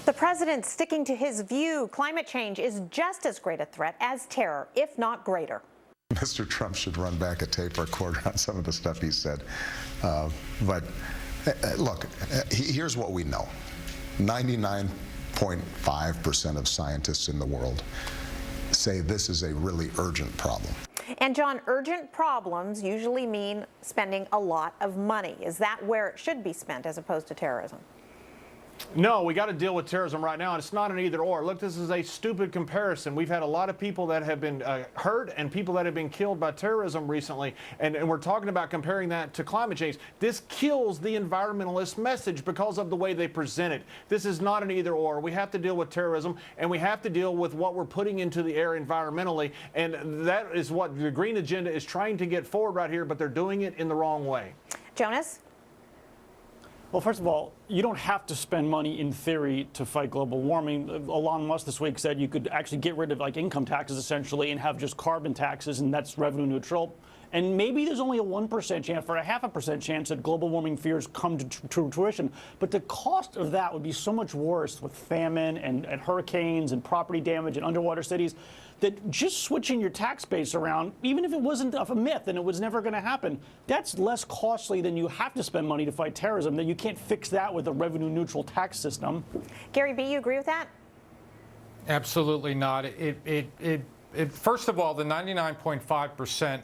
The president sticking to his view climate change is just as great a threat as terror, if not greater. Mr. Trump should run back a tape recorder on some of the stuff he said. Look, here's what we know. 99.5% of scientists in the world say this is a really urgent problem. And John, urgent problems usually mean spending a lot of money. Is that where it should be spent as opposed to terrorism? No, we got to deal with terrorism right now, and it's not an either or. Look, this is a stupid comparison. We've had a lot of people that have been hurt and people that have been killed by terrorism recently, and we're talking about comparing that to climate change. This kills the environmentalist message because of the way they present it. This is not an either or. We have to deal with terrorism, and we have to deal with what we're putting into the air environmentally, and that is what the green agenda is trying to get forward right here, but they're doing it in the wrong way. Jonas? Well, first of all, you don't have to spend money in theory to fight global warming. Elon Musk this week said you could actually get rid of income taxes essentially and have just carbon taxes, and that's revenue neutral. And maybe there's only a 1% chance or a 0.5% chance that global warming fears come to fruition. But the cost of that would be so much worse with famine and hurricanes and property damage and underwater cities that just switching your tax base around, even if it wasn't a myth and it was never going to happen, that's less costly than you have to spend money to fight terrorism. Then you can't fix that with a revenue neutral tax system. Gary B., you agree with that? Absolutely not. First of all, the 99.5%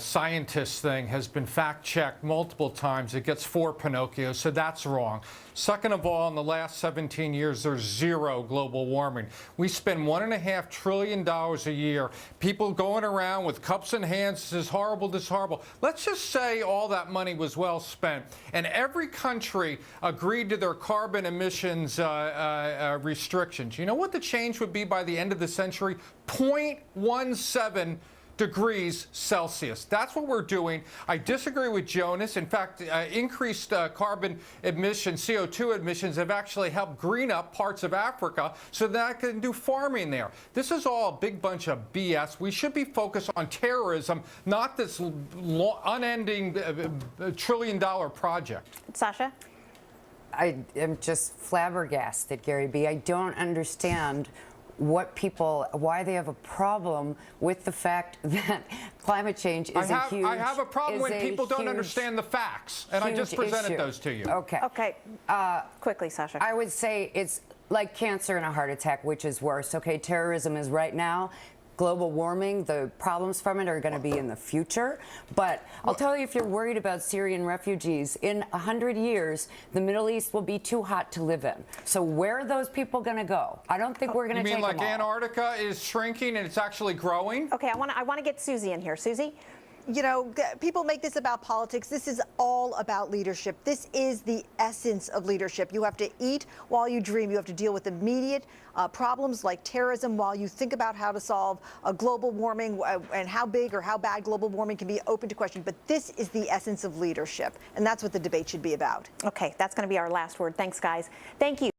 scientist thing has been fact-checked multiple times. It gets 4 Pinocchio, so that's wrong. Second of all, in the last 17 years, there's 0 global warming. We spend $1.5 trillion a year. People going around with cups in hands, this is horrible, this is horrible. Let's just say all that money was well spent, and every country agreed to their carbon emissions restrictions. You know what the change would be by the end of the century? 0.17 degrees Celsius. That's what we're doing. I disagree with Jonas. In fact, increased carbon emissions, CO2 emissions, have actually helped green up parts of Africa so that I can do farming there. This is all a big bunch of BS. We should be focused on terrorism, not this unending trillion-dollar project. Sasha? I am just flabbergasted, Gary B. I don't understand why they have a problem with the fact that climate change is I have a problem when people don't understand the facts, and I just presented those to you. Okay. Quickly, Sasha. I would say it's like cancer and a heart attack, which is worse. Okay, terrorism is right now. Global warming, the problems from it are going to be in the future. But I'll tell you, if you're worried about Syrian refugees, in 100 years, the Middle East will be too hot to live in. So where are those people going to go? I don't think we're going to take them all. You mean like Antarctica is shrinking and it's actually growing? Okay, I want to get Susie in here. Susie? You know, people make this about politics. This is all about leadership. This is the essence of leadership. You have to eat while you dream. You have to deal with immediate problems like terrorism while you think about how to solve global warming and how big or how bad global warming can be open to question. But this is the essence of leadership, and that's what the debate should be about. Okay, that's going to be our last word. Thanks, guys. Thank you.